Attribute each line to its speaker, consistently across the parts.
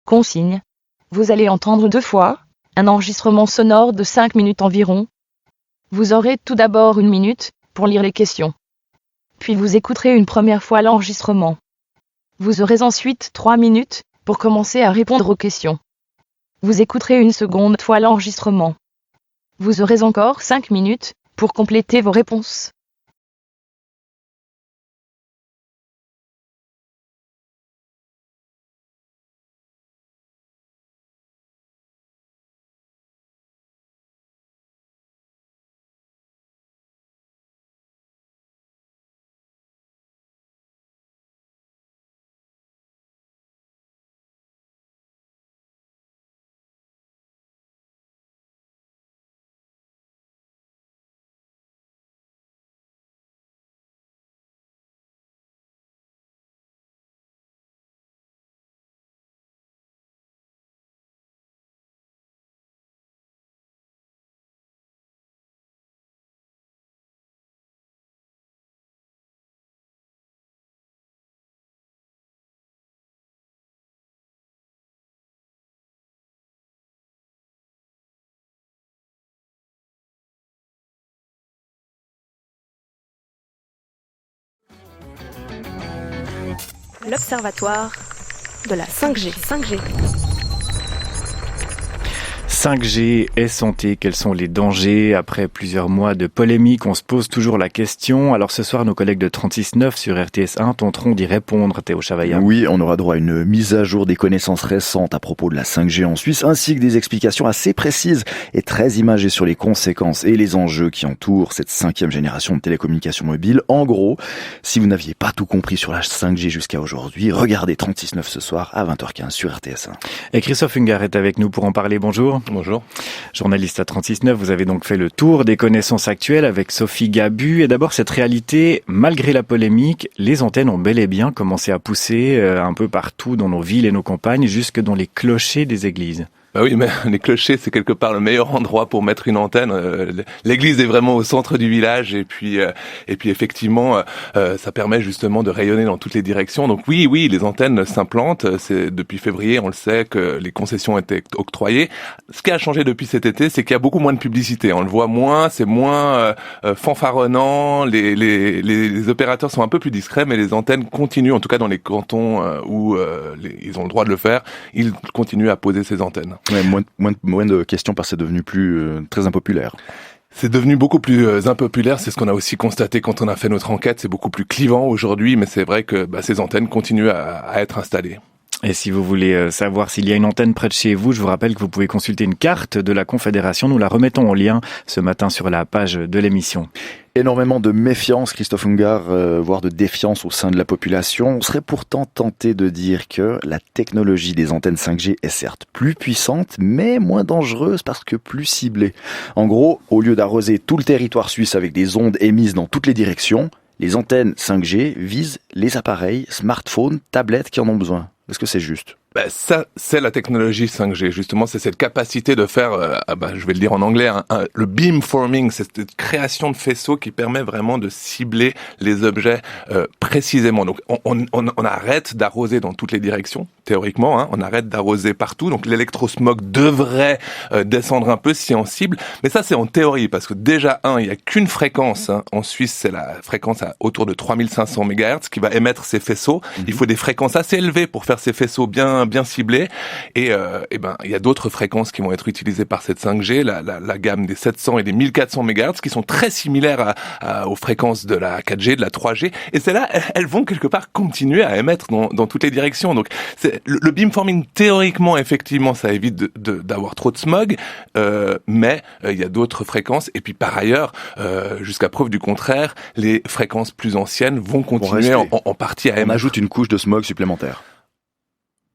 Speaker 1: Consigne. Vous allez entendre 2 fois un enregistrement sonore de 5 minutes environ. Vous aurez tout d'abord 1 minute pour lire les questions. Puis vous écouterez une première fois l'enregistrement. Vous aurez ensuite 3 minutes pour commencer à répondre aux questions. Vous écouterez une seconde fois l'enregistrement. Vous aurez encore 5 minutes pour compléter vos réponses.
Speaker 2: L'Observatoire de la 5G.
Speaker 3: 5G et santé, quels sont les dangers? Après plusieurs mois de polémique, on se pose toujours la question. Alors ce soir, nos collègues de 36.9 sur RTS1 tenteront d'y répondre, Théo Chavaillard.
Speaker 4: Oui, on aura droit à une mise à jour des connaissances récentes à propos de la 5G en Suisse, ainsi que des explications assez précises et très imagées sur les conséquences et les enjeux qui entourent cette 5e génération de télécommunications mobiles. En gros, si vous n'aviez pas tout compris sur la 5G jusqu'à aujourd'hui, regardez 36.9 ce soir à 20h15 sur RTS1.
Speaker 3: Et Christophe Ungar est avec nous pour en parler. Bonjour.
Speaker 5: Bonjour.
Speaker 3: Journaliste à 36.9, vous avez donc fait le tour des connaissances actuelles avec Sophie Gabu. Et d'abord, cette réalité, malgré la polémique, les antennes ont bel et bien commencé à pousser un peu partout dans nos villes et nos campagnes, jusque dans les clochers des églises.
Speaker 5: Bah oui, mais les clochers, c'est quelque part le meilleur endroit pour mettre une antenne. L'église est vraiment au centre du village et puis effectivement, ça permet justement de rayonner dans toutes les directions. Donc oui, les antennes s'implantent. C'est depuis février, on le sait, que les concessions étaient octroyées. Ce qui a changé depuis cet été, c'est qu'il y a beaucoup moins de publicité. On le voit moins, c'est moins fanfaronnant. Les opérateurs sont un peu plus discrets, mais les antennes continuent, en tout cas dans les cantons où ils ont le droit de le faire, ils continuent à poser ces antennes.
Speaker 4: Ouais, moins de questions parce que c'est devenu très impopulaire.
Speaker 5: C'est devenu beaucoup plus impopulaire, c'est ce qu'on a aussi constaté quand on a fait notre enquête, c'est beaucoup plus clivant aujourd'hui, mais c'est vrai que ces antennes continuent à être installées.
Speaker 3: Et si vous voulez savoir s'il y a une antenne près de chez vous, je vous rappelle que vous pouvez consulter une carte de la Confédération. Nous la remettons en lien ce matin sur la page de l'émission.
Speaker 4: Énormément de méfiance, Christophe Ungar, voire de défiance au sein de la population. On serait pourtant tenté de dire que la technologie des antennes 5G est certes plus puissante, mais moins dangereuse parce que plus ciblée. En gros, au lieu d'arroser tout le territoire suisse avec des ondes émises dans toutes les directions, les antennes 5G visent les appareils, smartphones, tablettes qui en ont besoin. Est-ce que c'est juste ?
Speaker 5: Ça, c'est la technologie 5G, justement, c'est cette capacité de faire, je vais le dire en anglais, le beamforming, c'est cette création de faisceaux qui permet vraiment de cibler les objets précisément. Donc, on arrête d'arroser dans toutes les directions, théoriquement, on arrête d'arroser partout, donc l'électrosmog devrait descendre un peu si on cible, mais ça c'est en théorie, parce que déjà, il n'y a qu'une fréquence, en Suisse, c'est la fréquence autour de 3500 MHz qui va émettre ces faisceaux. Il faut des fréquences assez élevées pour faire ces faisceaux bien ciblés, et il y a d'autres fréquences qui vont être utilisées par cette 5G, la gamme des 700 et des 1400 MHz qui sont très similaires aux fréquences de la 4G, de la 3G, et celles-là, elles vont quelque part continuer à émettre dans toutes les directions. Donc c'est le beamforming, théoriquement, effectivement, ça évite d'avoir trop de smog, mais il y a d'autres fréquences, et puis par ailleurs, jusqu'à preuve du contraire, les fréquences plus anciennes vont continuer en partie à émettre.
Speaker 4: On ajoute une couche de smog supplémentaire.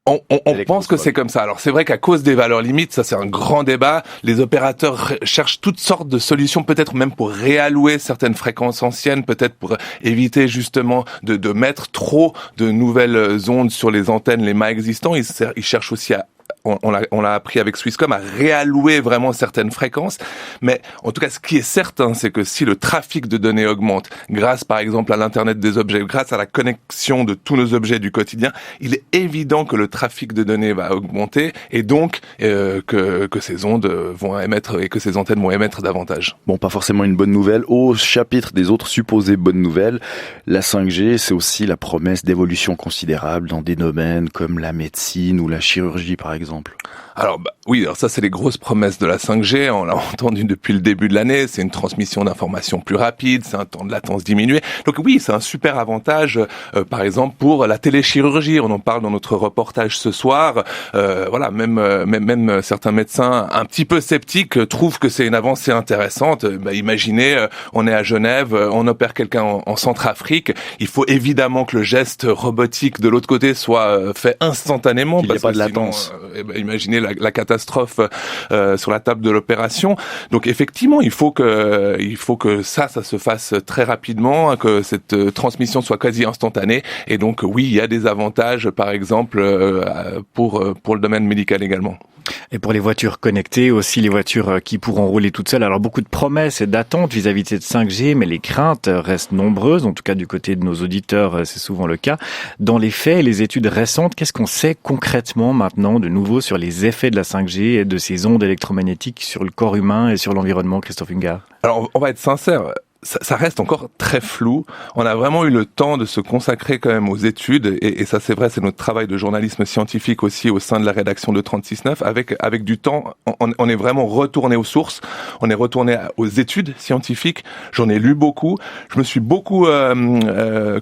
Speaker 5: On pense que c'est comme ça. Alors c'est vrai qu'à cause des valeurs limites, ça c'est un grand débat. Les opérateurs cherchent toutes sortes de solutions, peut-être même pour réallouer certaines fréquences anciennes, peut-être pour éviter justement de mettre trop de nouvelles ondes sur les antennes, les mâts existants. Ils cherchent aussi à on l'a appris avec Swisscom, à réallouer vraiment certaines fréquences. Mais en tout cas, ce qui est certain, c'est que si le trafic de données augmente, grâce par exemple à l'Internet des objets, grâce à la connexion de tous nos objets du quotidien, il est évident que le trafic de données va augmenter et donc que ces ondes vont émettre et que ces antennes vont émettre davantage.
Speaker 4: Bon, pas forcément une bonne nouvelle. Au chapitre des autres supposées bonnes nouvelles, la 5G, c'est aussi la promesse d'évolution considérable dans des domaines comme la médecine ou la chirurgie, par exemple.
Speaker 5: Alors oui, alors ça c'est les grosses promesses de la 5G, on l'a entendu depuis le début de l'année, c'est une transmission d'informations plus rapide, c'est un temps de latence diminué. Donc oui, c'est un super avantage par exemple pour la téléchirurgie, on en parle dans notre reportage ce soir. Voilà, même certains médecins un petit peu sceptiques trouvent que c'est une avancée intéressante. Imaginez, on est à Genève, on opère quelqu'un en Centrafrique, il faut évidemment que le geste robotique de l'autre côté soit fait instantanément.
Speaker 4: Qu'il n'y ait pas de latence.
Speaker 5: Imaginez la catastrophe sur la table de l'opération. Donc effectivement, il faut que ça se fasse très rapidement, que cette transmission soit quasi instantanée. Et donc oui, il y a des avantages, par exemple pour le domaine médical également.
Speaker 3: Et pour les voitures connectées, aussi les voitures qui pourront rouler toutes seules. Alors beaucoup de promesses et d'attentes vis-à-vis de cette 5G, mais les craintes restent nombreuses. En tout cas, du côté de nos auditeurs, c'est souvent le cas. Dans les faits et les études récentes, qu'est-ce qu'on sait concrètement maintenant de nouveau sur les effets de la 5G et de ces ondes électromagnétiques sur le corps humain et sur l'environnement, Christophe Ungart?
Speaker 5: Alors, on va être sincère. Ça reste encore très flou. On a vraiment eu le temps de se consacrer quand même aux études, et ça c'est vrai, c'est notre travail de journalisme scientifique aussi au sein de la rédaction de 36.9. Avec du temps, on est vraiment retourné aux sources, on est retourné aux études scientifiques. J'en ai lu beaucoup. Je me suis beaucoup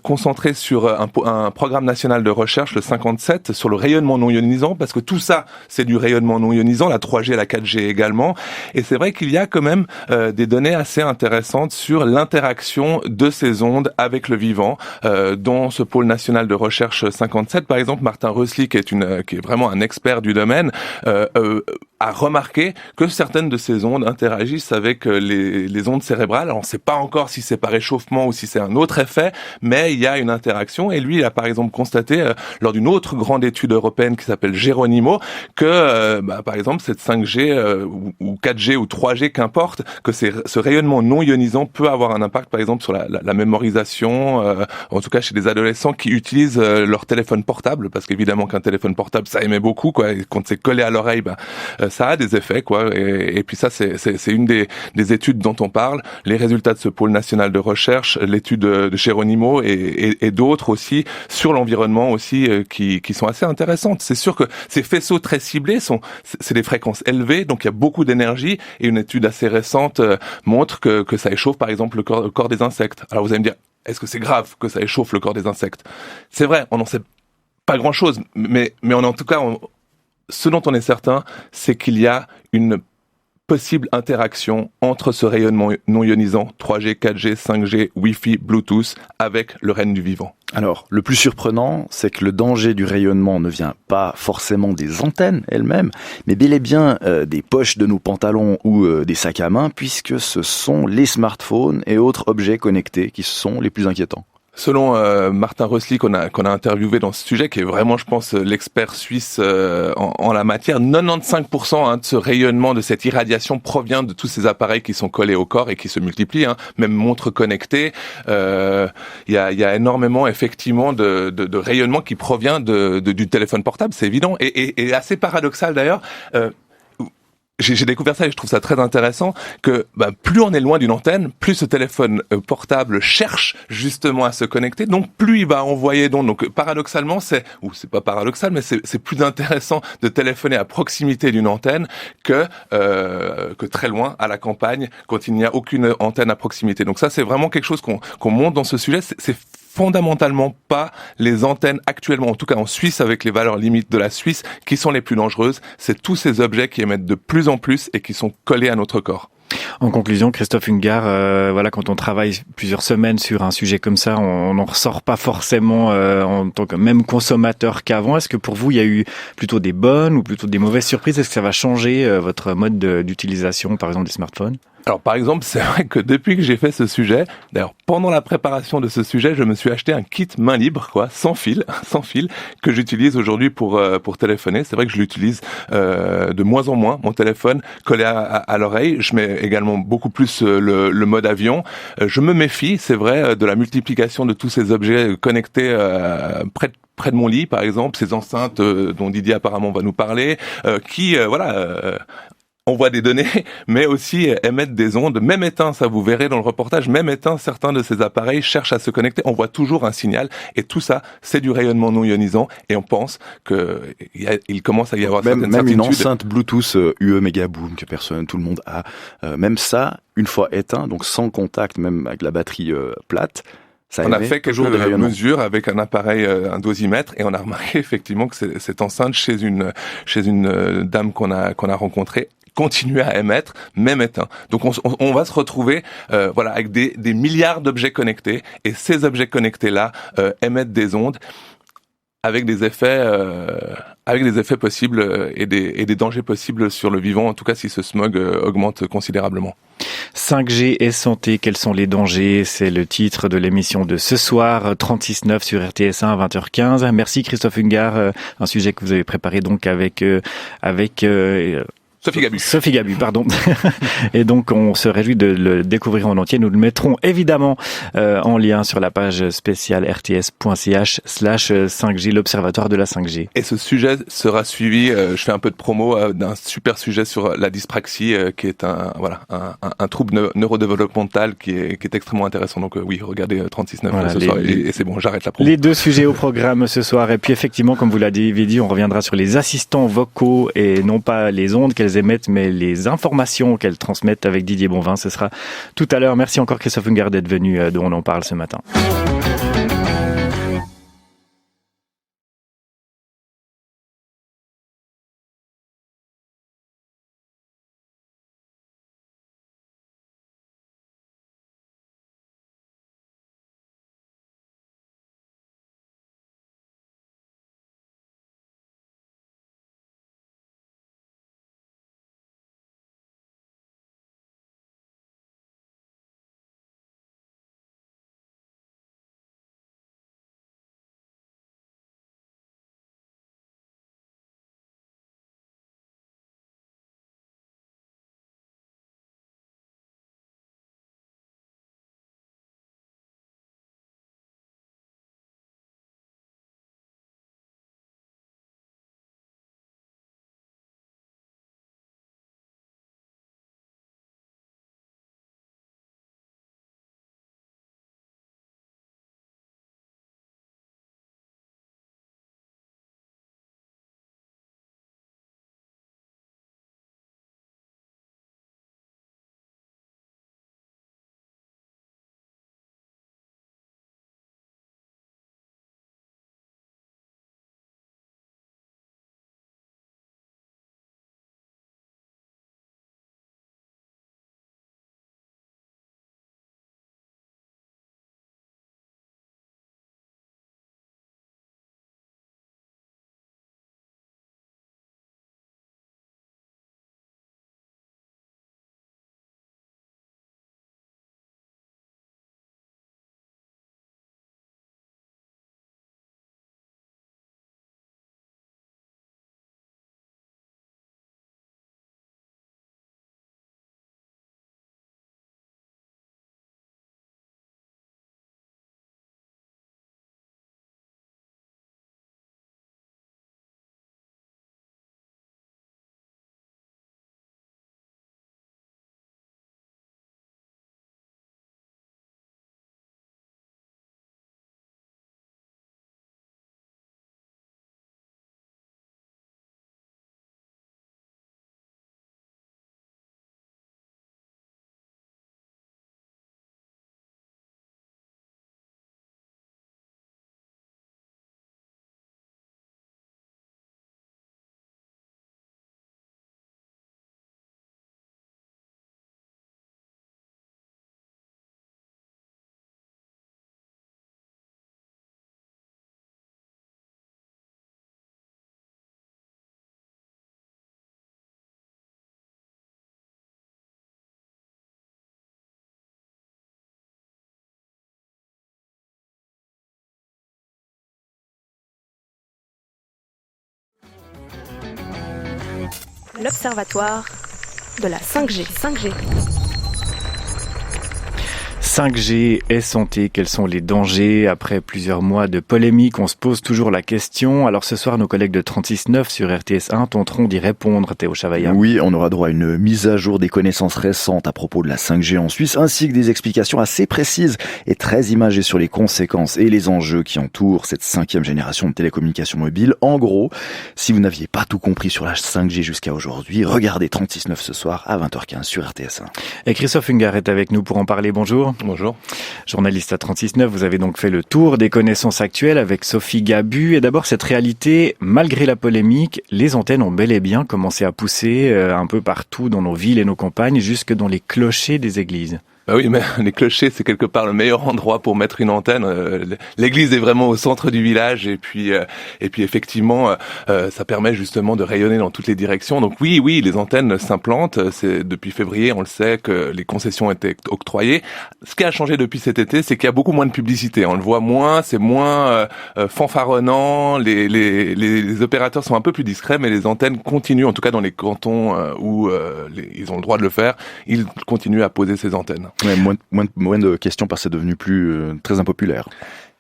Speaker 5: concentré sur un programme national de recherche, le 57, sur le rayonnement non ionisant, parce que tout ça, c'est du rayonnement non ionisant, la 3G, la 4G également. Et c'est vrai qu'il y a quand même des données assez intéressantes sur l'interaction de ces ondes avec le vivant. Dans ce pôle national de recherche 57, par exemple, Martin Rösli, qui est vraiment un expert du domaine, a remarqué que certaines de ces ondes interagissent avec les ondes cérébrales. Alors on ne sait pas encore si c'est par réchauffement ou si c'est un autre effet, mais il y a une interaction. Et lui, il a par exemple constaté, lors d'une autre grande étude européenne qui s'appelle Geronimo, que par exemple cette 5G ou 4G ou 3G, qu'importe, que ce rayonnement non ionisant peut avoir un impact par exemple sur la mémorisation, en tout cas chez les adolescents qui utilisent leur téléphone portable, parce qu'évidemment qu'un téléphone portable ça émet beaucoup, quoi, et quand c'est collé à l'oreille, ça a des effets, quoi. Et puis ça, c'est une des études dont on parle, les résultats de ce pôle national de recherche, l'étude de Geronimo et d'autres aussi sur l'environnement aussi qui sont assez intéressantes. C'est sûr que ces faisceaux très ciblés c'est des fréquences élevées, donc il y a beaucoup d'énergie, et une étude assez récente montre que ça échauffe par exemple le corps des insectes. Alors vous allez me dire, est-ce que c'est grave que ça échauffe le corps des insectes? C'est vrai, on n'en sait pas grand-chose, mais en tout cas, ce dont on est certain, c'est qu'il y a une possible interaction entre ce rayonnement non ionisant, 3G, 4G, 5G, Wi-Fi, Bluetooth, avec le règne du vivant.
Speaker 4: Alors, le plus surprenant, c'est que le danger du rayonnement ne vient pas forcément des antennes elles-mêmes, mais bel et bien des poches de nos pantalons ou des sacs à main, puisque ce sont les smartphones et autres objets connectés qui sont les plus inquiétants.
Speaker 5: Selon Martin Rösli qu'on a interviewé dans ce sujet, qui est vraiment, je pense, l'expert suisse en la matière, 95% de ce rayonnement, de cette irradiation provient de tous ces appareils qui sont collés au corps et qui se multiplient, même montres connectées. Il y a énormément, effectivement, de rayonnement qui provient du téléphone portable, c'est évident, et assez paradoxal d'ailleurs. J'ai découvert ça et je trouve ça très intéressant que plus on est loin d'une antenne, plus ce téléphone portable cherche justement à se connecter, donc plus il va envoyer d'ondes. Donc paradoxalement, c'est pas paradoxal, mais c'est plus intéressant de téléphoner à proximité d'une antenne que très loin à la campagne quand il n'y a aucune antenne à proximité. Donc ça, c'est vraiment quelque chose qu'on montre dans ce sujet. C'est fondamentalement pas les antennes actuellement, en tout cas en Suisse avec les valeurs limites de la Suisse, qui sont les plus dangereuses. C'est tous ces objets qui émettent de plus en plus et qui sont collés à notre corps.
Speaker 3: En conclusion, Christophe Ungart, quand on travaille plusieurs semaines sur un sujet comme ça, on n'en ressort pas forcément en tant que même consommateur qu'avant. Est-ce que pour vous, il y a eu plutôt des bonnes ou plutôt des mauvaises surprises? Est-ce que ça va changer votre mode d'utilisation, par exemple, des smartphones?
Speaker 5: Alors par exemple, c'est vrai que depuis que j'ai fait ce sujet, d'ailleurs pendant la préparation de ce sujet, je me suis acheté un kit main libre, sans fil, sans fil, que j'utilise aujourd'hui pour téléphoner. C'est vrai que je l'utilise de moins en moins, mon téléphone collé à l'oreille. Je mets également beaucoup plus le mode avion. Je me méfie, c'est vrai, de la multiplication de tous ces objets connectés près de mon lit, par exemple, ces enceintes dont Didier apparemment va nous parler, qui envoient des données, mais aussi émettent des ondes. Même éteint, ça vous verrez dans le reportage, même éteint, certains de ces appareils cherchent à se connecter, on voit toujours un signal, et tout ça, c'est du rayonnement non ionisant, et on pense qu'il commence à y avoir certaines
Speaker 4: Même une
Speaker 5: certitudes.
Speaker 4: enceinte Bluetooth UE Megaboom que tout le monde a, même ça, une fois éteint, donc sans contact, même avec la batterie plate, ça
Speaker 5: On a
Speaker 4: émet
Speaker 5: fait quelques
Speaker 4: toujours des rayonnements.
Speaker 5: mesures avec un appareil, un dosimètre, et on a remarqué effectivement que cette enceinte chez une dame qu'on a rencontrée continuer à émettre, même éteint. Donc on va se retrouver avec des milliards d'objets connectés, et ces objets connectés-là émettent des ondes avec des effets possibles et des dangers possibles sur le vivant, en tout cas si ce smog augmente considérablement.
Speaker 3: 5G et santé, quels sont les dangers? C'est le titre de l'émission de ce soir, 36.9 sur RTS1 à 20h15. Merci Christophe Ungart, un sujet que vous avez préparé donc avec Sophie Gabu, pardon. Et donc, on se réjouit de le découvrir en entier. Nous le mettrons évidemment en lien sur la page spéciale rts.ch/5G, l'observatoire de la 5G.
Speaker 5: Et ce sujet sera suivi, je fais un peu de promo, d'un super sujet sur la dyspraxie, qui est un trouble neurodéveloppemental qui est extrêmement intéressant. Donc oui, regardez 36.9 ce soir, et c'est bon, j'arrête la promo.
Speaker 3: Les deux sujets au programme ce soir. Et puis effectivement, comme vous l'avez dit, on reviendra sur les assistants vocaux et non pas les ondes qu'elles émettent, mais les informations qu'elles transmettent avec Didier Bonvin. Ce sera tout à l'heure. Merci encore Christophe Ungart d'être venu, dont on en parle ce matin.
Speaker 2: L'Observatoire de la 5G.
Speaker 3: 5G et santé, quels sont les dangers? Après plusieurs mois de polémique, on se pose toujours la question. Alors ce soir, nos collègues de 36.9 sur RTS1 tenteront d'y répondre, Théo Chavaillard.
Speaker 4: Oui, on aura droit à une mise à jour des connaissances récentes à propos de la 5G en Suisse, ainsi que des explications assez précises et très imagées sur les conséquences et les enjeux qui entourent cette 5e génération de télécommunications mobiles. En gros, si vous n'aviez pas tout compris sur la 5G jusqu'à aujourd'hui, regardez 36.9 ce soir à 20h15 sur RTS1.
Speaker 3: Et Christophe Ungar est avec nous pour en parler. Bonjour.
Speaker 5: Bonjour.
Speaker 3: Journaliste à 36.9, vous avez donc fait le tour des connaissances actuelles avec Sophie Gabu. Et d'abord, cette réalité, malgré la polémique, les antennes ont bel et bien commencé à pousser un peu partout dans nos villes et nos campagnes, jusque dans les clochers des églises.
Speaker 5: Bah oui, mais les clochers, c'est quelque part le meilleur endroit pour mettre une antenne. L'église est vraiment au centre du village et puis effectivement, ça permet justement de rayonner dans toutes les directions. Donc oui, les antennes s'implantent. C'est depuis février, on le sait, que les concessions étaient octroyées. Ce qui a changé depuis cet été, c'est qu'il y a beaucoup moins de publicité. On le voit moins, c'est moins fanfaronnant. Les opérateurs sont un peu plus discrets, mais les antennes continuent, en tout cas dans les cantons où ils ont le droit de le faire, ils continuent à poser ces antennes.
Speaker 4: Ouais, moins de questions parce que c'est devenu très impopulaire.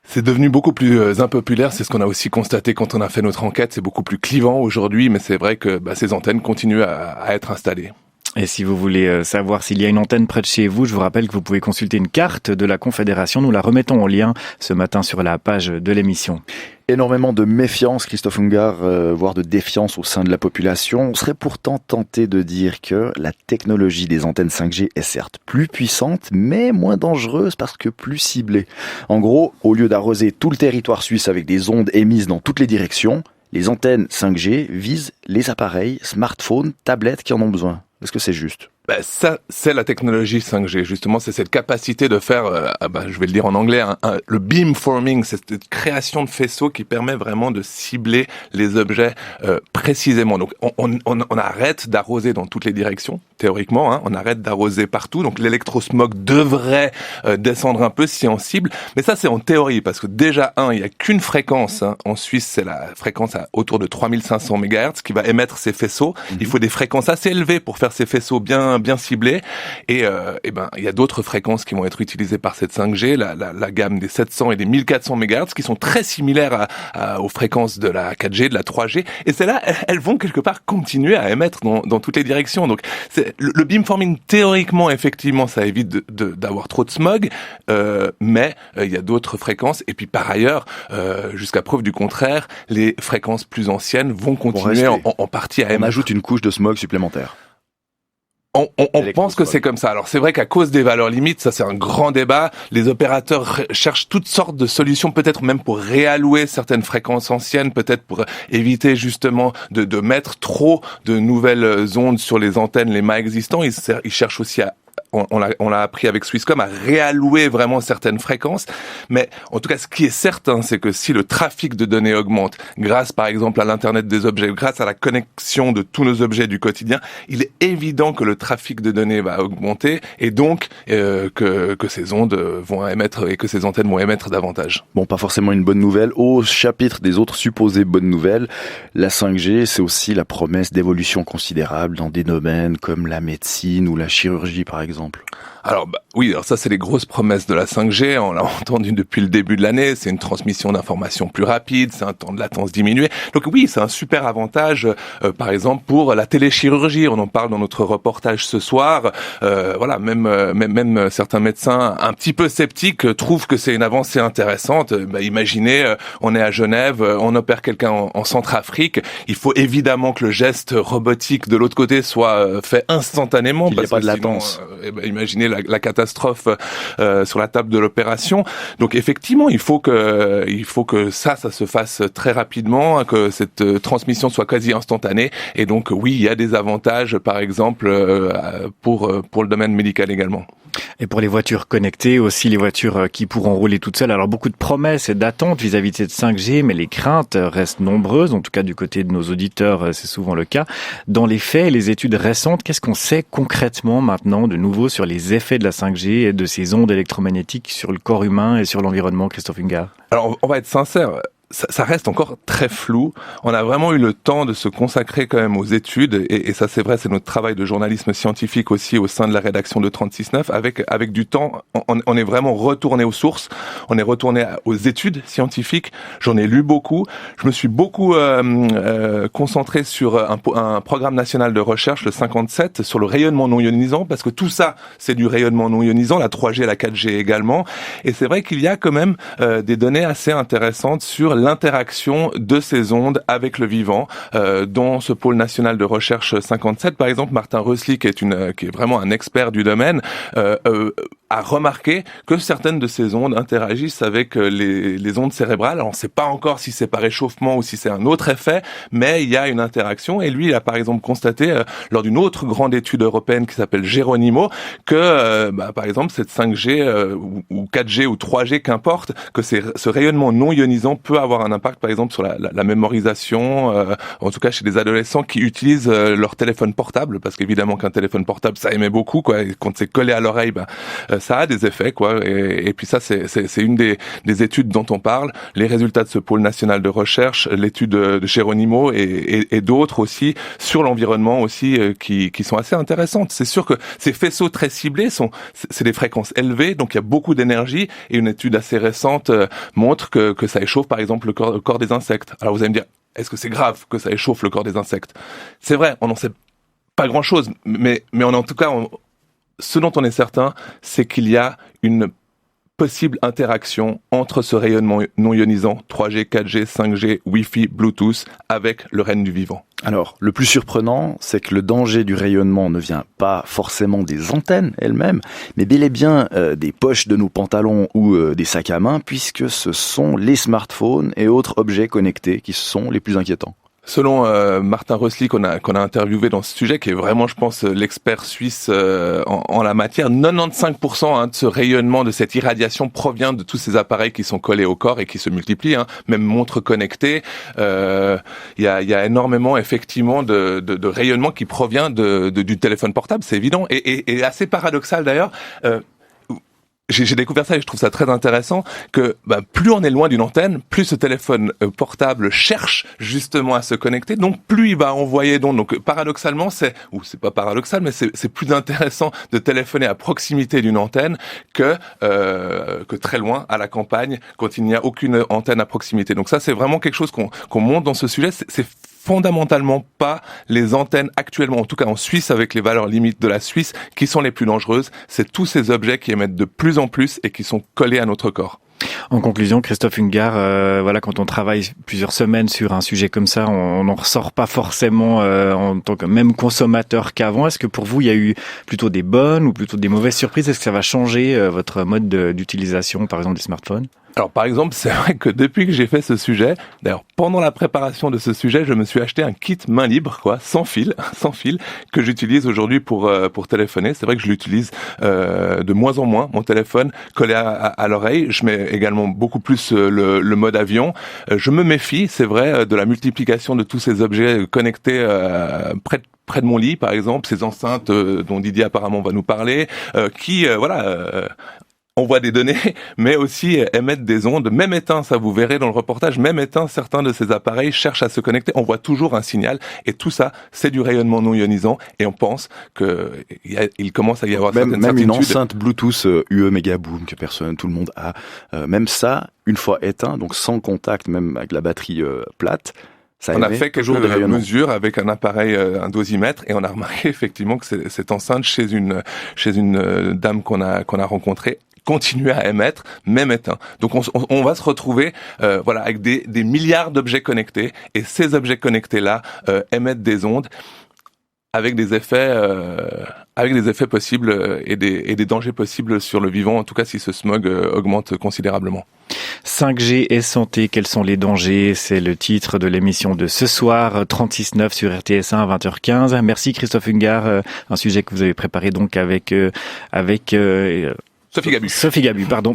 Speaker 5: C'est devenu beaucoup plus impopulaire, c'est ce qu'on a aussi constaté quand on a fait notre enquête, c'est beaucoup plus clivant aujourd'hui, mais c'est vrai que ces antennes continuent à être installées.
Speaker 3: Et si vous voulez savoir s'il y a une antenne près de chez vous, je vous rappelle que vous pouvez consulter une carte de la Confédération. Nous la remettons en lien ce matin sur la page de l'émission.
Speaker 4: Énormément de méfiance, Christophe Ungar, voire de défiance au sein de la population. On serait pourtant tenté de dire que la technologie des antennes 5G est certes plus puissante, mais moins dangereuse parce que plus ciblée. En gros, au lieu d'arroser tout le territoire suisse avec des ondes émises dans toutes les directions, les antennes 5G visent les appareils, smartphones, tablettes qui en ont besoin. Est-ce que c'est juste ?
Speaker 5: Ça, c'est la technologie 5G. Justement, c'est cette capacité de faire, je vais le dire en anglais, le beamforming, c'est cette création de faisceaux qui permet vraiment de cibler les objets précisément. Donc, on arrête d'arroser dans toutes les directions, théoriquement, on arrête d'arroser partout. Donc, l'électrosmog devrait descendre un peu si on cible. Mais ça, c'est en théorie, parce que déjà, il n'y a qu'une fréquence. En Suisse, c'est la fréquence autour de 3500 MHz qui va émettre ces faisceaux. Il faut des fréquences assez élevées pour faire ces faisceaux bien ciblés, et il y a d'autres fréquences qui vont être utilisées par cette 5G, la gamme des 700 et des 1400 MHz qui sont très similaires aux fréquences de la 4G, de la 3G, et celles-là, elles vont quelque part continuer à émettre dans toutes les directions. Donc le beamforming, théoriquement, effectivement, ça évite d'avoir trop de smog, mais il y a d'autres fréquences, et puis par ailleurs, jusqu'à preuve du contraire, les fréquences plus anciennes vont continuer en partie à émettre.
Speaker 4: On ajoute une couche de smog supplémentaire.
Speaker 5: On pense que c'est comme ça. Alors c'est vrai qu'à cause des valeurs limites, ça c'est un grand débat. Les opérateurs cherchent toutes sortes de solutions, peut-être même pour réallouer certaines fréquences anciennes, peut-être pour éviter justement de mettre trop de nouvelles ondes sur les antennes, les mâts existants. Ils cherchent aussi on l'a appris avec Swisscom, à réallouer vraiment certaines fréquences. Mais en tout cas, ce qui est certain, c'est que si le trafic de données augmente, grâce par exemple à l'Internet des objets, grâce à la connexion de tous nos objets du quotidien, il est évident que le trafic de données va augmenter et donc que ces ondes vont émettre et que ces antennes vont émettre davantage.
Speaker 4: Bon, pas forcément une bonne nouvelle. Au chapitre des autres supposées bonnes nouvelles, la 5G, c'est aussi la promesse d'évolution considérable dans des domaines comme la médecine ou la chirurgie, par exemple.
Speaker 5: Alors ça c'est les grosses promesses de la 5G, on l'a entendu depuis le début de l'année, c'est une transmission d'informations plus rapide, c'est un temps de latence diminué. Donc oui, c'est un super avantage par exemple pour la téléchirurgie, on en parle dans notre reportage ce soir. Même certains médecins un petit peu sceptiques trouvent que c'est une avancée intéressante. Imaginez, on est à Genève, on opère quelqu'un en Centrafrique, il faut évidemment que le geste robotique de l'autre côté soit fait instantanément.
Speaker 4: Qu'il n'y ait pas de latence.
Speaker 5: Imaginez la catastrophe sur la table de l'opération. Donc effectivement, il faut que ça se fasse très rapidement, que cette transmission soit quasi instantanée. Et donc oui, il y a des avantages, par exemple pour le domaine médical également.
Speaker 3: Et pour les voitures connectées, aussi les voitures qui pourront rouler toutes seules. Alors beaucoup de promesses et d'attentes vis-à-vis de cette 5G, mais les craintes restent nombreuses. En tout cas, du côté de nos auditeurs, c'est souvent le cas. Dans les faits, les études récentes, qu'est-ce qu'on sait concrètement maintenant de nouveau sur les effets de la 5G et de ces ondes électromagnétiques sur le corps humain et sur l'environnement, Christophe Ungar ?
Speaker 5: Alors, on va être sincère. ça reste encore très flou. On a vraiment eu le temps de se consacrer quand même aux études, et ça c'est vrai, c'est notre travail de journalisme scientifique aussi au sein de la rédaction de 36.9. Avec du temps, on est vraiment retourné aux sources, on est retourné aux études scientifiques. J'en ai lu beaucoup. Je me suis beaucoup concentré sur un programme national de recherche, le 57, sur le rayonnement non ionisant, parce que tout ça, c'est du rayonnement non ionisant, la 3G, la 4G également. Et c'est vrai qu'il y a quand même des données assez intéressantes sur l'interaction de ces ondes avec le vivant. Dans ce pôle national de recherche 57, par exemple, Martin Rösli, qui est vraiment un expert du domaine, a remarqué que certaines de ces ondes interagissent avec les ondes cérébrales. Alors on ne sait pas encore si c'est par réchauffement ou si c'est un autre effet, mais il y a une interaction. Et lui, il a par exemple constaté, lors d'une autre grande étude européenne qui s'appelle Geronimo, que par exemple cette 5G ou 4G ou 3G, qu'importe, que ce rayonnement non ionisant peut avoir un impact par exemple sur la mémorisation, en tout cas chez des adolescents qui utilisent leur téléphone portable, parce qu'évidemment qu'un téléphone portable ça émet beaucoup, quoi, et quand c'est collé à l'oreille, ça a des effets, quoi. Et puis ça, c'est une des études dont on parle, les résultats de ce pôle national de recherche, l'étude de Geronimo et d'autres aussi sur l'environnement aussi, qui sont assez intéressantes. C'est sûr que ces faisceaux très ciblés c'est des fréquences élevées, donc il y a beaucoup d'énergie, et une étude assez récente montre que ça échauffe par exemple le corps des insectes. Alors vous allez me dire, est-ce que c'est grave que ça échauffe le corps des insectes? C'est vrai, on n'en sait pas grand-chose, mais en tout cas, ce dont on est certain, c'est qu'il y a une possible interaction entre ce rayonnement non ionisant, 3G, 4G, 5G, Wi-Fi, Bluetooth, avec le règne du vivant.
Speaker 4: Alors, le plus surprenant, c'est que le danger du rayonnement ne vient pas forcément des antennes elles-mêmes, mais bel et bien des poches de nos pantalons ou des sacs à main, puisque ce sont les smartphones et autres objets connectés qui sont les plus inquiétants.
Speaker 5: Selon Martin Rösli qu'on a interviewé dans ce sujet, qui est vraiment, je pense, l'expert suisse en la matière, 95% de ce rayonnement, de cette irradiation provient de tous ces appareils qui sont collés au corps et qui se multiplient, même montres connectées. Il y a énormément effectivement de rayonnement qui provient du téléphone portable, c'est évident, et assez paradoxal d'ailleurs. J'ai découvert ça et je trouve ça très intéressant, que plus on est loin d'une antenne, plus ce téléphone portable cherche justement à se connecter, donc plus il va envoyer d'ondes. Donc paradoxalement, c'est pas paradoxal, mais c'est plus intéressant de téléphoner à proximité d'une antenne que très loin à la campagne, quand il n'y a aucune antenne à proximité. Donc ça, c'est vraiment quelque chose qu'on montre dans ce sujet. C'est fondamentalement pas les antennes actuellement, en tout cas en Suisse, avec les valeurs limites de la Suisse, qui sont les plus dangereuses. C'est tous ces objets qui émettent de plus en plus et qui sont collés à notre corps.
Speaker 3: En conclusion, Christophe Ungart, quand on travaille plusieurs semaines sur un sujet comme ça, on n'en ressort pas forcément en tant que même consommateur qu'avant. Est-ce que pour vous, il y a eu plutôt des bonnes ou plutôt des mauvaises surprises? Est-ce que ça va changer votre mode d'utilisation, par exemple, des smartphones?
Speaker 5: Alors par exemple, c'est vrai que depuis que j'ai fait ce sujet, d'ailleurs pendant la préparation de ce sujet, je me suis acheté un kit main libre, sans fil, que j'utilise aujourd'hui pour téléphoner. C'est vrai que je l'utilise de moins en moins, mon téléphone collé à l'oreille. Je mets également beaucoup plus le mode avion. Je me méfie, c'est vrai, de la multiplication de tous ces objets connectés près de mon lit, par exemple, ces enceintes dont Didier apparemment va nous parler, qui envoient des données, mais aussi émettent des ondes. Même éteint, ça vous verrez dans le reportage, même éteint, certains de ces appareils cherchent à se connecter, on voit toujours un signal, et tout ça, c'est du rayonnement non ionisant, et on pense qu'il commence à y avoir certaines certitudes.
Speaker 4: Même une enceinte Bluetooth UE Megaboom que tout le monde a, même ça, une fois éteint, donc sans contact, même avec la batterie plate,
Speaker 5: on a fait quelques mesures avec un appareil, un dosimètre, et on a remarqué effectivement que cette enceinte chez une dame qu'on a rencontrée continuer à émettre, même éteint. Donc on va se retrouver avec des milliards d'objets connectés, et ces objets connectés-là émettent des ondes avec des effets possibles et des dangers possibles sur le vivant, en tout cas si ce smog augmente considérablement.
Speaker 3: 5G et santé, quels sont les dangers? C'est le titre de l'émission de ce soir, 36.9 sur RTS1 à 20h15. Merci Christophe Ungart, un sujet que vous avez préparé donc avec Sophie Gabu, pardon.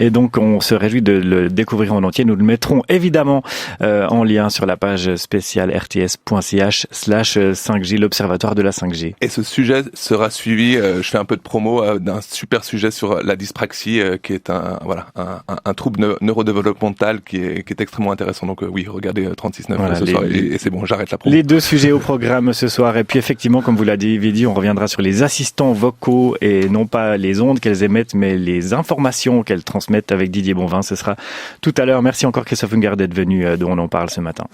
Speaker 3: Et donc, on se réjouit de le découvrir en entier. Nous le mettrons évidemment en lien sur la page spéciale rts.ch/5G, l'Observatoire de la 5G.
Speaker 5: Et ce sujet sera suivi, je fais un peu de promo, d'un super sujet sur la dyspraxie, qui est un trouble neurodéveloppemental qui est extrêmement intéressant. Donc oui, regardez 36.9 ce soir et c'est bon, j'arrête la promo.
Speaker 3: Les deux sujets au programme ce soir. Et puis effectivement, comme vous l'avez dit, on reviendra sur les assistants vocaux et non pas les ondes qu'elles émettent, mais les informations qu'elles transmettent avec Didier Bonvin. Ce sera tout à l'heure. Merci encore Christophe Ungard d'être venu, dont on en parle ce matin.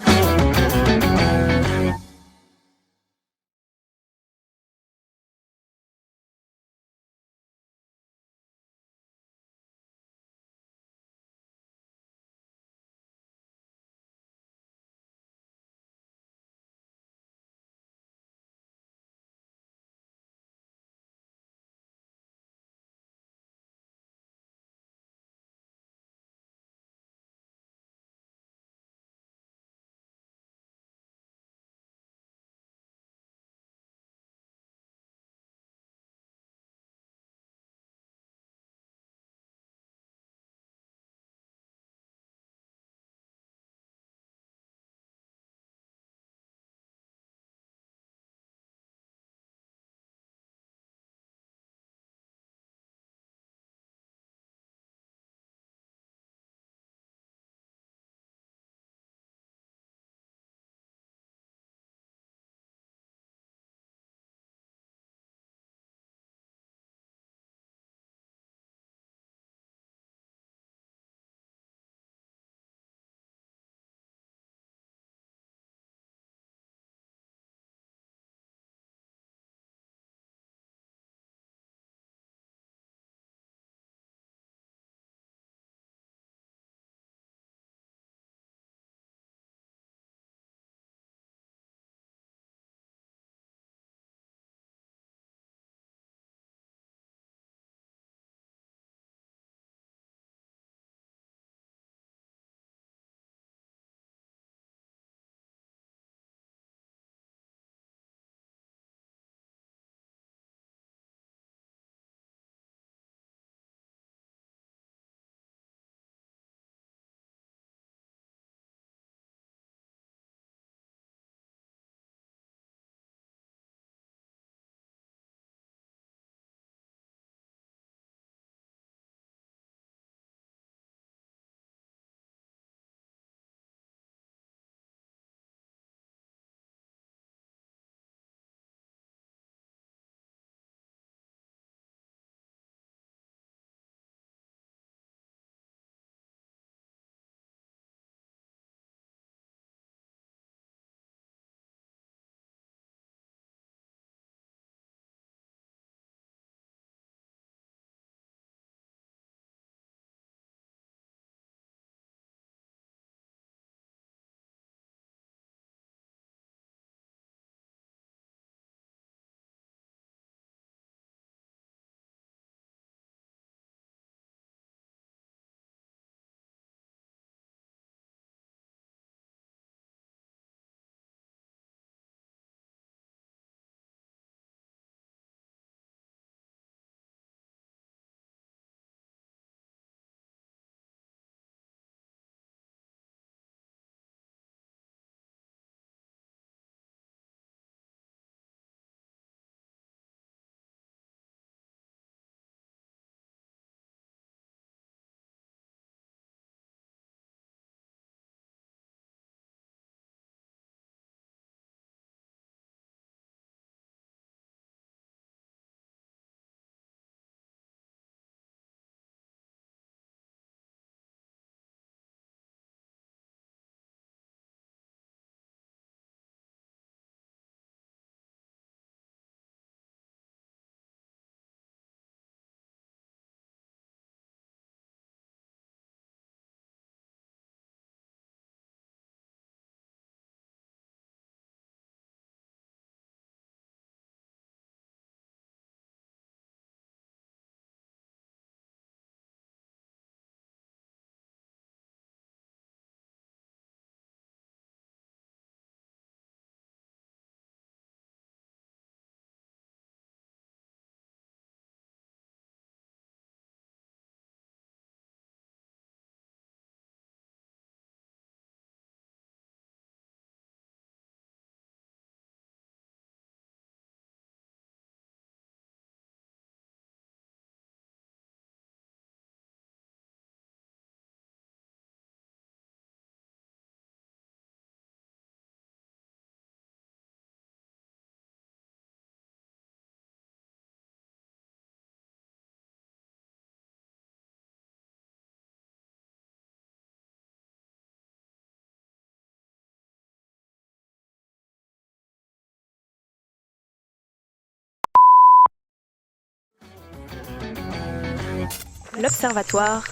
Speaker 2: L'Observatoire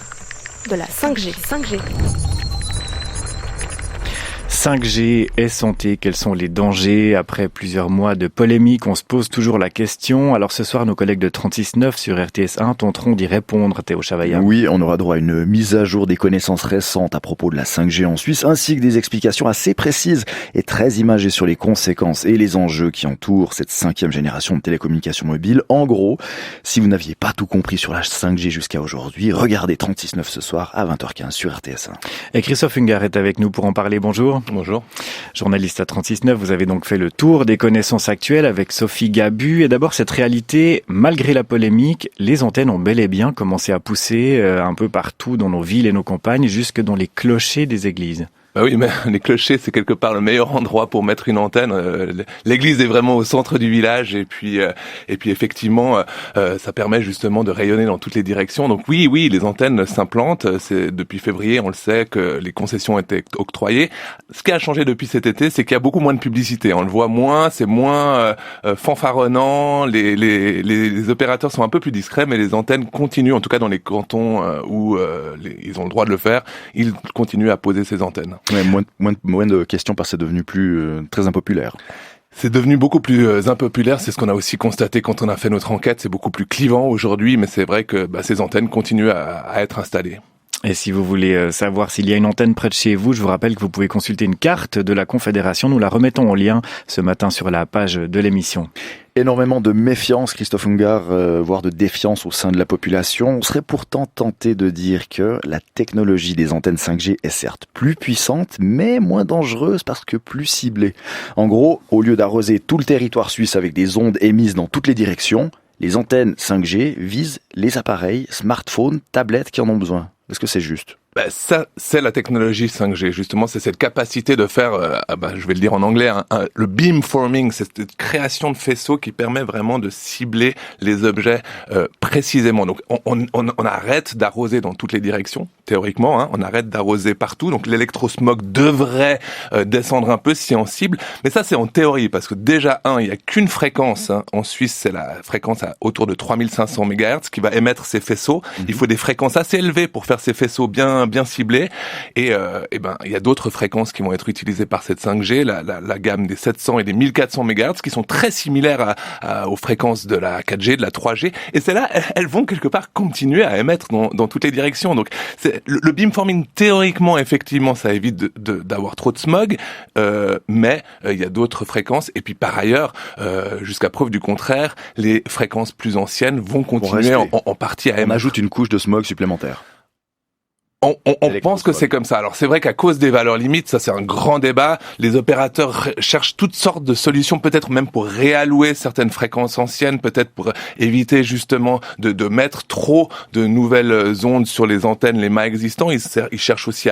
Speaker 2: de la 5G.
Speaker 3: 5G et santé, quels sont les dangers? Après plusieurs mois de polémique, on se pose toujours la question. Alors ce soir, nos collègues de 36.9 sur RTS1 tenteront d'y répondre, Théo Chavaillard.
Speaker 4: Oui, on aura droit à une mise à jour des connaissances récentes à propos de la 5G en Suisse, ainsi que des explications assez précises et très imagées sur les conséquences et les enjeux qui entourent cette 5e génération de télécommunications mobiles. En gros, si vous n'aviez pas tout compris sur la 5G jusqu'à aujourd'hui, regardez 36.9 ce soir à 20h15 sur RTS1.
Speaker 3: Et Christophe Ungar est avec nous pour en parler. Bonjour.
Speaker 5: Bonjour.
Speaker 3: Journaliste à 36.9, vous avez donc fait le tour des connaissances actuelles avec Sophie Gabu. Et d'abord, cette réalité, malgré la polémique, les antennes ont bel et bien commencé à pousser un peu partout dans nos villes et nos campagnes, jusque dans les clochers des églises.
Speaker 5: Bah oui, mais les clochers, c'est quelque part le meilleur endroit pour mettre une antenne. L'église est vraiment au centre du village et puis effectivement, ça permet justement de rayonner dans toutes les directions. Donc oui, les antennes s'implantent. C'est depuis février, on le sait, que les concessions étaient octroyées. Ce qui a changé depuis cet été, c'est qu'il y a beaucoup moins de publicité. On le voit moins, c'est moins fanfaronnant. Les opérateurs sont un peu plus discrets, mais les antennes continuent, en tout cas dans les cantons où ils ont le droit de le faire, ils continuent à poser ces antennes.
Speaker 4: Ouais, moins de questions parce que c'est devenu très impopulaire.
Speaker 5: C'est devenu beaucoup plus impopulaire, c'est ce qu'on a aussi constaté quand on a fait notre enquête, c'est beaucoup plus clivant aujourd'hui, mais c'est vrai que ces antennes continuent à être installées.
Speaker 3: Et si vous voulez savoir s'il y a une antenne près de chez vous, je vous rappelle que vous pouvez consulter une carte de la Confédération. Nous la remettons en lien ce matin sur la page de l'émission.
Speaker 4: Énormément de méfiance, Christophe Ungar, voire de défiance au sein de la population. On serait pourtant tenté de dire que la technologie des antennes 5G est certes plus puissante, mais moins dangereuse parce que plus ciblée. En gros, au lieu d'arroser tout le territoire suisse avec des ondes émises dans toutes les directions, les antennes 5G visent les appareils, smartphones, tablettes qui en ont besoin. Est-ce que c'est juste ?
Speaker 5: Ça, c'est la technologie 5G. Justement, c'est cette capacité de faire, je vais le dire en anglais, le beamforming, c'est cette création de faisceaux qui permet vraiment de cibler les objets précisément. Donc, on arrête d'arroser dans toutes les directions, théoriquement, on arrête d'arroser partout. Donc, l'électrosmog devrait descendre un peu si on cible. Mais ça, c'est en théorie, parce que déjà, il n'y a qu'une fréquence. En Suisse, c'est la fréquence autour de 3500 MHz qui va émettre ces faisceaux. Il faut des fréquences assez élevées pour faire ces faisceaux bien ciblés et il y a d'autres fréquences qui vont être utilisées par cette 5G, la gamme des 700 et des 1400 MHz qui sont très similaires aux fréquences de la 4G, de la 3G, et celles-là, elles vont quelque part continuer à émettre dans toutes les directions. Donc c'est le beamforming, théoriquement, effectivement, ça évite d'avoir trop de smog, mais il y a d'autres fréquences, et puis par ailleurs, jusqu'à preuve du contraire, les fréquences plus anciennes vont continuer en partie à émettre.
Speaker 4: On ajoute une couche de smog supplémentaire.
Speaker 5: On pense que c'est comme ça. Alors c'est vrai qu'à cause des valeurs limites, ça c'est un grand débat. Les opérateurs cherchent toutes sortes de solutions, peut-être même pour réallouer certaines fréquences anciennes, peut-être pour éviter justement de mettre trop de nouvelles ondes sur les antennes, les mâts existants. Ils cherchent aussi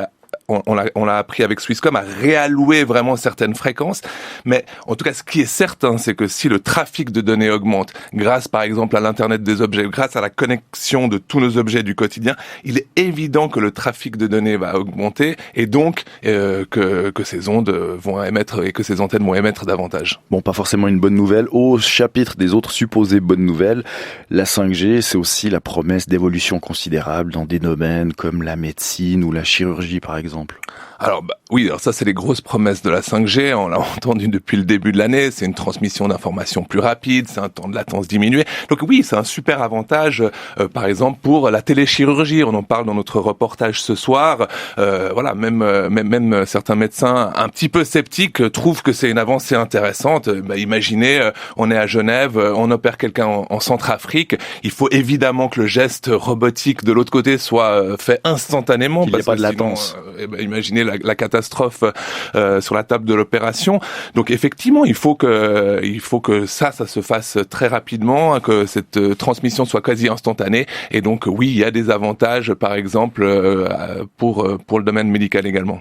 Speaker 5: on l'a appris avec Swisscom, à réallouer vraiment certaines fréquences. Mais en tout cas, ce qui est certain, c'est que si le trafic de données augmente, grâce par exemple à l'Internet des objets, grâce à la connexion de tous nos objets du quotidien, il est évident que le trafic de données va augmenter et donc que ces ondes vont émettre et que ces antennes vont émettre davantage.
Speaker 4: Bon, pas forcément une bonne nouvelle. Au chapitre des autres supposées bonnes nouvelles, la 5G, c'est aussi la promesse d'évolution considérable dans des domaines comme la médecine ou la chirurgie, par exemple.
Speaker 5: Alors alors ça c'est les grosses promesses de la 5G, on l'a entendu depuis le début de l'année, c'est une transmission d'informations plus rapide, c'est un temps de latence diminué. Donc oui, c'est un super avantage par exemple pour la téléchirurgie, on en parle dans notre reportage ce soir. Même certains médecins un petit peu sceptiques trouvent que c'est une avancée intéressante. Imaginez, on est à Genève, on opère quelqu'un en Centrafrique, il faut évidemment que le geste robotique de l'autre côté soit fait instantanément.
Speaker 4: Il n'y a pas de latence.
Speaker 5: Imaginez la catastrophe sur la table de l'opération. Donc effectivement, il faut que ça se fasse très rapidement, que cette transmission soit quasi instantanée. Et donc oui, il y a des avantages, par exemple pour le domaine médical également.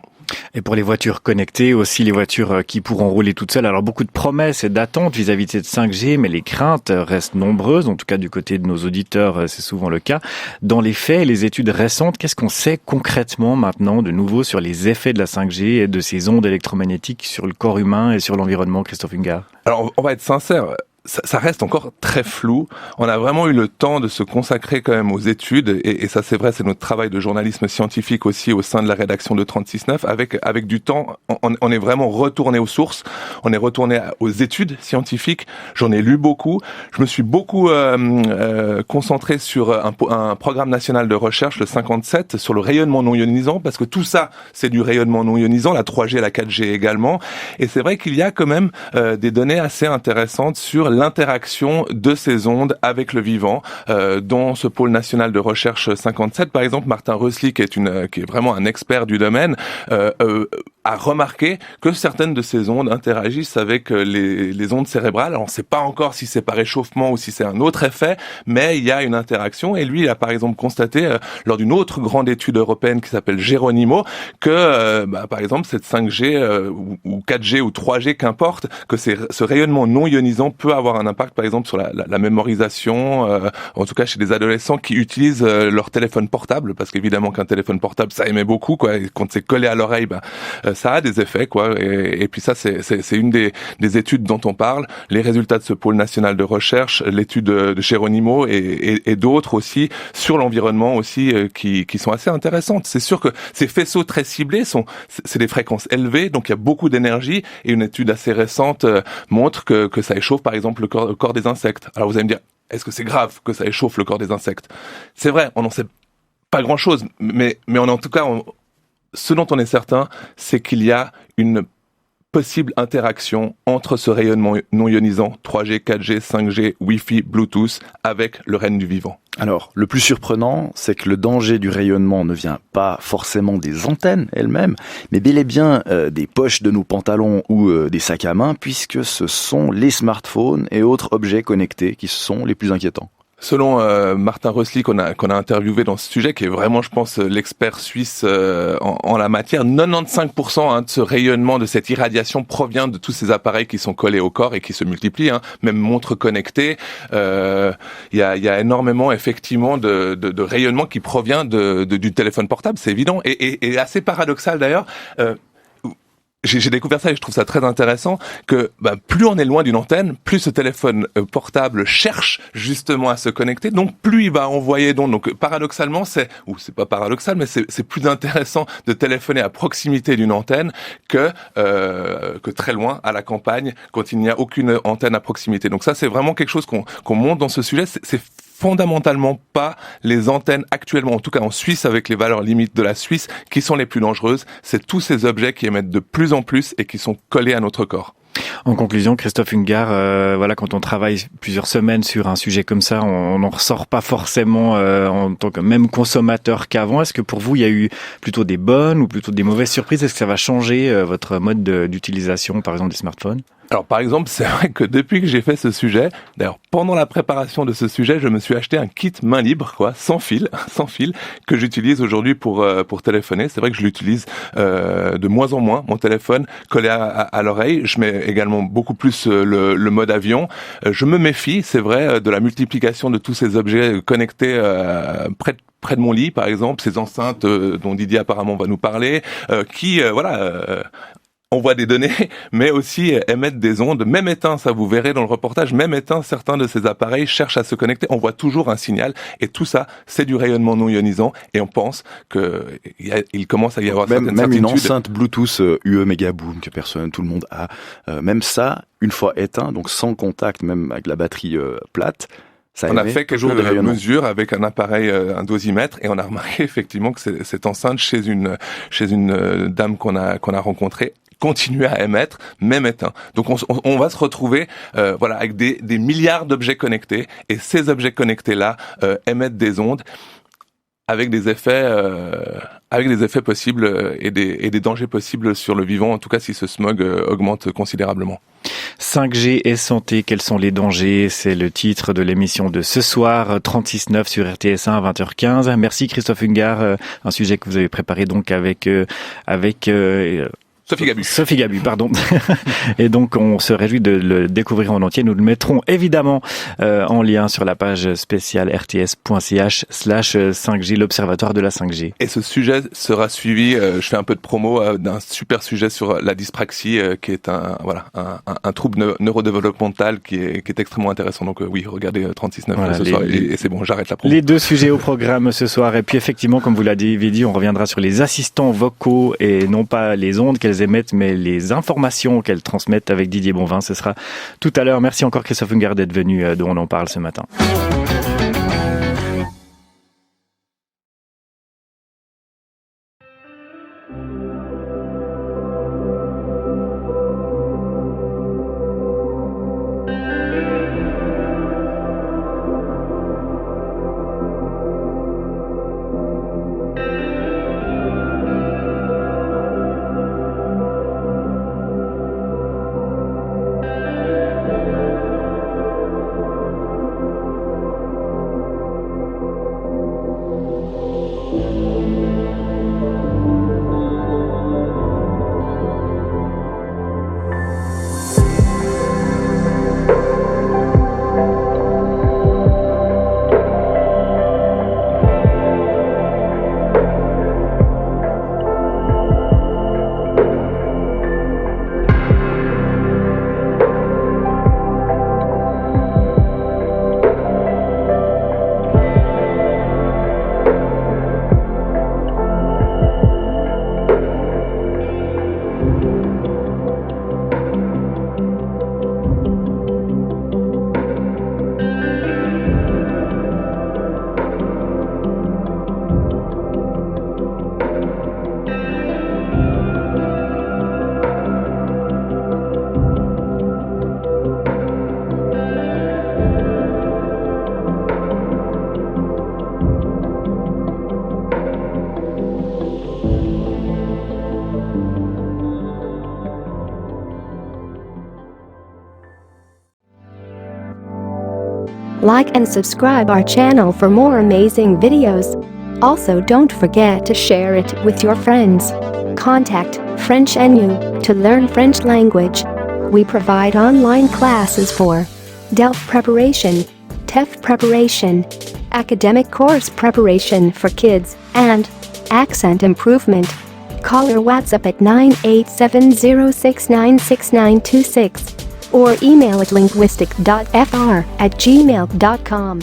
Speaker 3: Et pour les voitures connectées, aussi les voitures qui pourront rouler toutes seules. Alors beaucoup de promesses et d'attentes vis-à-vis de cette 5G, mais les craintes restent nombreuses. En tout cas, du côté de nos auditeurs, c'est souvent le cas. Dans les faits, les études récentes, qu'est-ce qu'on sait concrètement maintenant de nouveau sur les effets de la 5G et de ces ondes électromagnétiques sur le corps humain et sur l'environnement, Christophe Ungar?
Speaker 5: Alors, on va être sincère. ça reste encore très flou. On a vraiment eu le temps de se consacrer quand même aux études, et ça c'est vrai, c'est notre travail de journalisme scientifique aussi au sein de la rédaction de 36.9. Avec du temps, on est vraiment retourné aux sources, on est retourné aux études scientifiques. J'en ai lu beaucoup. Je me suis beaucoup concentré sur un programme national de recherche, le 57, sur le rayonnement non ionisant, parce que tout ça, c'est du rayonnement non ionisant, la 3G, la 4G également. Et c'est vrai qu'il y a quand même des données assez intéressantes sur l'interaction de ces ondes avec le vivant. Dans ce pôle national de recherche 57, par exemple, Martin Rösli, qui est vraiment un expert du domaine, a remarqué que certaines de ces ondes interagissent avec les ondes cérébrales. Alors on ne sait pas encore si c'est par réchauffement ou si c'est un autre effet, mais il y a une interaction. Et lui, il a par exemple constaté, lors d'une autre grande étude européenne qui s'appelle Geronimo, que par exemple cette 5G ou 4G ou 3G, qu'importe, que ce rayonnement non ionisant peut avoir un impact par exemple sur la mémorisation, en tout cas chez des adolescents qui utilisent leur téléphone portable, parce qu'évidemment qu'un téléphone portable ça émet beaucoup, quoi, et quand c'est collé à l'oreille, ça a des effets, quoi. Et puis ça, c'est une des études dont on parle, les résultats de ce pôle national de recherche, l'étude de Geronimo et d'autres aussi sur l'environnement aussi, qui sont assez intéressantes. C'est sûr que ces faisceaux très ciblés c'est des fréquences élevées, donc il y a beaucoup d'énergie, et une étude assez récente montre que ça échauffe par exemple le corps des insectes. Alors vous allez me dire, est-ce que c'est grave que ça échauffe le corps des insectes? C'est vrai, on n'en sait pas grand-chose, mais en tout cas, ce dont on est certain, c'est qu'il y a une possible interaction entre ce rayonnement non ionisant, 3G, 4G, 5G, Wi-Fi, Bluetooth, avec le règne du vivant.
Speaker 4: Alors, le plus surprenant, c'est que le danger du rayonnement ne vient pas forcément des antennes elles-mêmes, mais bel et bien des poches de nos pantalons ou des sacs à main, puisque ce sont les smartphones et autres objets connectés qui sont les plus inquiétants.
Speaker 5: Selon Martin Rösli, qu'on a interviewé dans ce sujet, qui est vraiment, je pense, l'expert suisse en la matière, 95% de ce rayonnement, de cette irradiation provient de tous ces appareils qui sont collés au corps et qui se multiplient, même montres connectées. Il y a énormément, effectivement, de rayonnement qui provient du téléphone portable, c'est évident, et assez paradoxal d'ailleurs. J'ai découvert ça et je trouve ça très intéressant, que plus on est loin d'une antenne, plus ce téléphone portable cherche justement à se connecter, donc plus il va envoyer d'ondes. Donc paradoxalement, c'est pas paradoxal, mais c'est plus intéressant de téléphoner à proximité d'une antenne que très loin à la campagne quand il n'y a aucune antenne à proximité. Donc ça, c'est vraiment quelque chose qu'on montre dans ce sujet. C'est fondamentalement pas les antennes actuellement, en tout cas en Suisse, avec les valeurs limites de la Suisse, qui sont les plus dangereuses. C'est tous ces objets qui émettent de plus en plus et qui sont collés à notre corps.
Speaker 3: En conclusion, Christophe Ungar, quand on travaille plusieurs semaines sur un sujet comme ça, on n'en ressort pas forcément en tant que même consommateur qu'avant. Est-ce que pour vous, il y a eu plutôt des bonnes ou plutôt des mauvaises surprises? Est-ce que ça va changer votre mode d'utilisation, par exemple, des smartphones?
Speaker 5: Alors par exemple, c'est vrai que depuis que j'ai fait ce sujet, d'ailleurs pendant la préparation de ce sujet, je me suis acheté un kit main libre, sans fil, que j'utilise aujourd'hui pour téléphoner. C'est vrai que je l'utilise de moins en moins, mon téléphone collé à l'oreille. Je mets également beaucoup plus le mode avion. Je me méfie, c'est vrai, de la multiplication de tous ces objets connectés près de mon lit, par exemple, ces enceintes dont Didier apparemment va nous parler, qui envoient des données, mais aussi émettent des ondes. Même éteint, ça vous verrez dans le reportage, même éteint, certains de ces appareils cherchent à se connecter. On voit toujours un signal, et tout ça, c'est du rayonnement non ionisant, et on pense qu'il commence à y avoir certaines certitudes.
Speaker 4: Même une enceinte Bluetooth UE Megaboom que tout le monde a, même ça, une fois éteint, donc sans contact, même avec la batterie plate,
Speaker 5: on a fait quelques mesures avec un appareil, un dosimètre, et on a remarqué effectivement que cette enceinte chez une dame qu'on a rencontrée continuer à émettre, même éteint. Donc on va se retrouver avec des milliards d'objets connectés, et ces objets connectés-là émettent des ondes avec des effets possibles et des dangers possibles sur le vivant, en tout cas si ce smog augmente considérablement.
Speaker 3: 5G et santé, quels sont les dangers? C'est le titre de l'émission de ce soir, 36.9 sur RTS1 à 20h15. Merci Christophe Ungar, un sujet que vous avez préparé donc avec Sophie Gabu, pardon. Et donc, on se réjouit de le découvrir en entier. Nous le mettrons évidemment en lien sur la page spéciale rts.ch/5G, l'Observatoire de la 5G.
Speaker 5: Et ce sujet sera suivi, je fais un peu de promo, d'un super sujet sur la dyspraxie, qui est un trouble neurodéveloppemental qui est extrêmement intéressant. Donc oui, regardez 36.9 ce soir et c'est bon, j'arrête la promo.
Speaker 3: Les 2 sujets au programme ce soir. Et puis effectivement, comme vous l'avez dit, on reviendra sur les assistants vocaux et non pas les ondes qu'elles émettent, mais les informations qu'elles transmettent avec Didier Bonvin. Ce sera tout à l'heure. Merci encore Christophe Ungard d'être venu, dont on en parle ce matin.
Speaker 2: Like and subscribe our channel for more amazing videos. Also, don't forget to share it with your friends. Contact French NU to learn French language. We provide online classes for DELF preparation, TEF preparation, academic course preparation for kids, and accent improvement. Call or WhatsApp at 98706966926 or email at linguistic.fr@gmail.com.